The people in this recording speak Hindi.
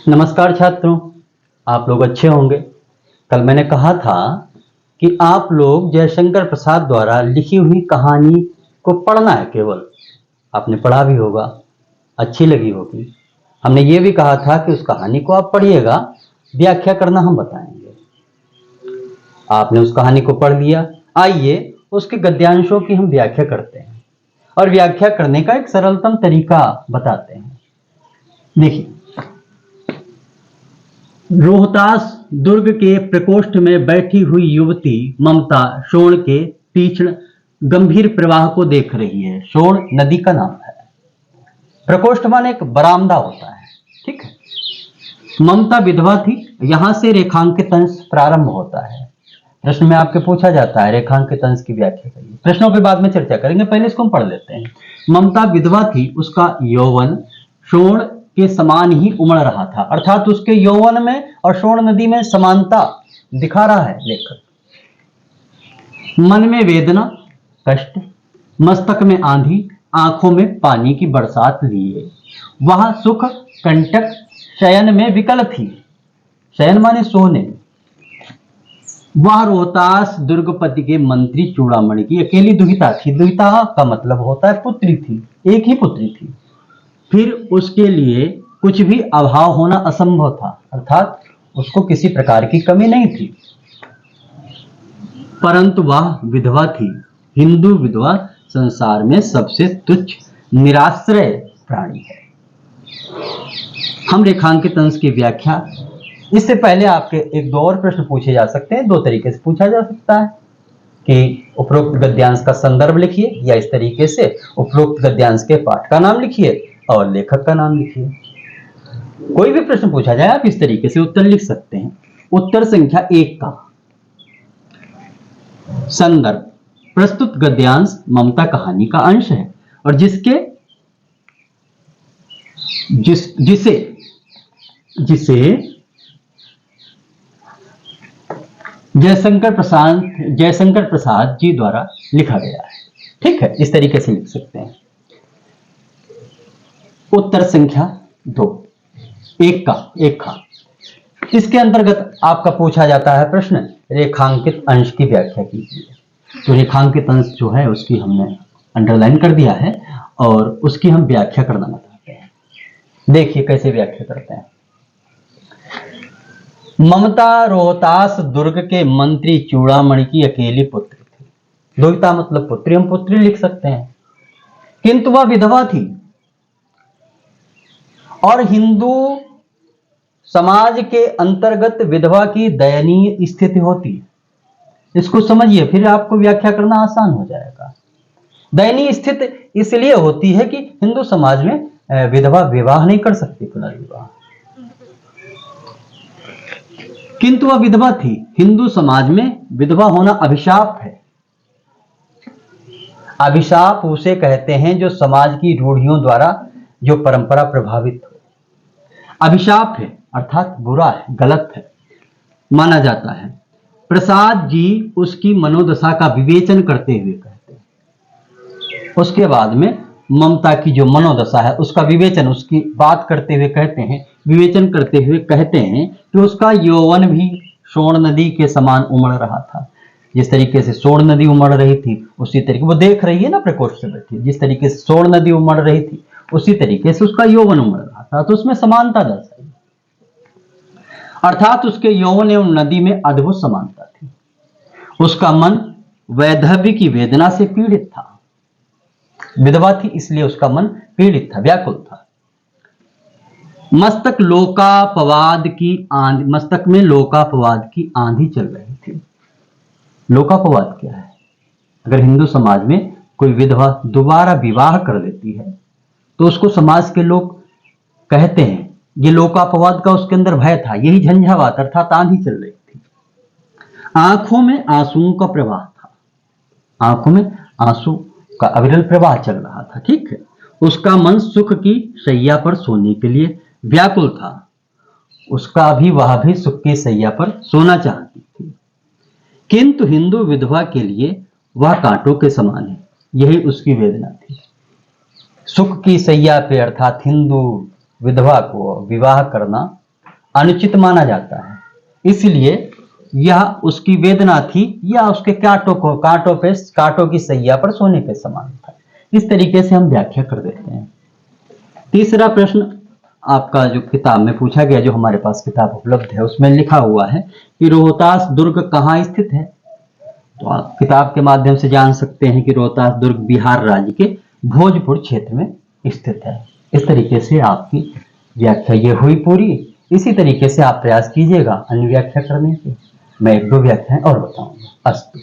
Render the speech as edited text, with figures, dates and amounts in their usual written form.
नमस्कार छात्रों, आप लोग अच्छे होंगे। कल मैंने कहा था कि आप लोग जयशंकर प्रसाद द्वारा लिखी हुई कहानी को पढ़ना है। केवल आपने पढ़ा भी होगा, अच्छी लगी होगी। हमने ये भी कहा था कि उस कहानी को आप पढ़िएगा, व्याख्या करना हम बताएंगे। आपने उस कहानी को पढ़ लिया। आइए उसके गद्यांशों की हम व्याख्या करते हैं और व्याख्या करने का एक सरलतम तरीका बताते हैं। देखिए, रोहतास दुर्ग के प्रकोष्ठ में बैठी हुई युवती ममता शोण के तीक्ष्ण गंभीर प्रवाह को देख रही है। शोण नदी का नाम है। प्रकोष्ठ माने एक बरामदा होता है, ठीक है। ममता विधवा थी। यहां से रेखांकित अंश प्रारंभ होता है। प्रश्न में आपके पूछा जाता है रेखांकित अंश की व्याख्या करिए। प्रश्नों पे बाद में चर्चा करेंगे, पहले इसको हम पढ़ लेते हैं। ममता विधवा थी, उसका यौवन शोण के समान ही उमड़ रहा था। अर्थात उसके यौवन में और शोण नदी में समानता दिखा रहा है लेखक। मन में वेदना, कष्ट, मस्तक में आंधी, आंखों में पानी की बरसात लिए वह सुख कंटक शयन में विकल थी। शयन माने सोने। वह रोहतास दुर्गपति के मंत्री चूड़ामणि की अकेली दुहिता थी। दुहिता का मतलब होता है पुत्री थी, एक ही पुत्री थी। फिर उसके लिए कुछ भी अभाव होना असंभव था, अर्थात उसको किसी प्रकार की कमी नहीं थी। परंतु वह विधवा थी। हिंदू विधवा संसार में सबसे तुच्छ निराश्रय प्राणी है। हम रेखांकित अंश की व्याख्या, इससे पहले आपके एक दो और प्रश्न पूछे जा सकते हैं। दो तरीके से पूछा जा सकता है कि उपरोक्त गद्यांश का संदर्भ लिखिए, या इस तरीके से उपरोक्त गद्यांश के पाठ का नाम लिखिए और लेखक का नाम लिखिए। कोई भी प्रश्न पूछा जाए आप इस तरीके से उत्तर लिख सकते हैं। उत्तर संख्या 1 का संदर्भ, प्रस्तुत गद्यांश ममता कहानी का अंश है और जिसे जयशंकर प्रसाद जी द्वारा लिखा गया है। ठीक है, इस तरीके से लिख सकते हैं। उत्तर संख्या 2, 1 का इसके अंतर्गत आपका पूछा जाता है प्रश्न रेखांकित अंश की व्याख्या कीजिए। तो रेखांकित अंश जो है उसकी हमने अंडरलाइन कर दिया है और उसकी हम व्याख्या करना बताते हैं। देखिए कैसे व्याख्या करते हैं। ममता रोहतास दुर्ग के मंत्री चूड़ामणि की अकेली पुत्री थी। दुहिता मतलब पुत्री, हम पुत्री लिख सकते हैं। किंतु वह विधवा थी और हिंदू समाज के अंतर्गत विधवा की दयनीय स्थिति होती है। इसको समझिए, फिर आपको व्याख्या करना आसान हो जाएगा। दयनीय स्थिति इसलिए होती है कि हिंदू समाज में विधवा विवाह नहीं कर सकती, पुनर्विवाह। किंतु वह विधवा थी। हिंदू समाज में विधवा होना अभिशाप है। अभिशाप उसे कहते हैं जो समाज की रूढ़ियों द्वारा जो परंपरा प्रभावित हो। अभिशाप है अर्थात बुरा है, गलत है माना जाता है। प्रसाद जी उसकी मनोदशा का विवेचन करते हुए कहते हैं। उसके बाद में ममता की जो मनोदशा है उसका विवेचन, उसकी बात करते हुए कहते हैं, विवेचन करते हुए कहते हैं कि उसका यौवन भी शोण नदी के समान उमड़ रहा था। जिस तरीके से शोण नदी उमड़ रही थी उसी तरीके, वो देख रही है ना प्रकोष्ठ से बैठी, जिस तरीके से शोण नदी उमड़ रही थी उसी तरीके से उसका यौवन उमड़ रहा था। तो उसमें समानता दर्शाई, अर्थात उसके यौवन एवं नदी में अद्भुत समानता थी। उसका मन वैधव्य की वेदना से पीड़ित था। विधवा थी इसलिए उसका मन पीड़ित था, व्याकुल था। मस्तक में लोकापवाद की आंधी चल रही थी। लोकापवाद क्या है? अगर हिंदू समाज में कोई विधवा दोबारा विवाह कर लेती है तो उसको समाज के लोग कहते हैं, ये लोकापवाद का उसके अंदर भय था, यही झंझावात अर्थात आंधी चल रही थी। आंखों में आंसुओं का प्रवाह था। आंखों में आंसू का अविरल प्रवाह चल रहा था, ठीक है। उसका मन सुख की शैया पर सोने के लिए व्याकुल था। वह भी सुख की शैया पर सोना चाहती थी। किंतु हिंदू विधवा के लिए वह कांटों के समान है, यही उसकी वेदना थी। सुख की शैया पे अर्थात हिंदू विधवा को विवाह करना अनुचित माना जाता है, इसलिए यह उसकी वेदना थी या उसके कांटों की सैया पर सोने के समान था। इस तरीके से हम व्याख्या कर देते हैं। तीसरा प्रश्न आपका जो किताब में पूछा गया, जो हमारे पास किताब उपलब्ध है, उसमें लिखा हुआ है कि रोहतास दुर्ग कहाँ स्थित है। तो आप किताब के माध्यम से जान सकते हैं कि रोहतास दुर्ग बिहार राज्य के भोजपुर क्षेत्र में स्थित है। इस तरीके से आपकी व्याख्या ये हुई पूरी। इसी तरीके से आप प्रयास कीजिएगा अन्य व्याख्या करने की। मैं 1-2 व्याख्याएं और बताऊंगा। अस्तु।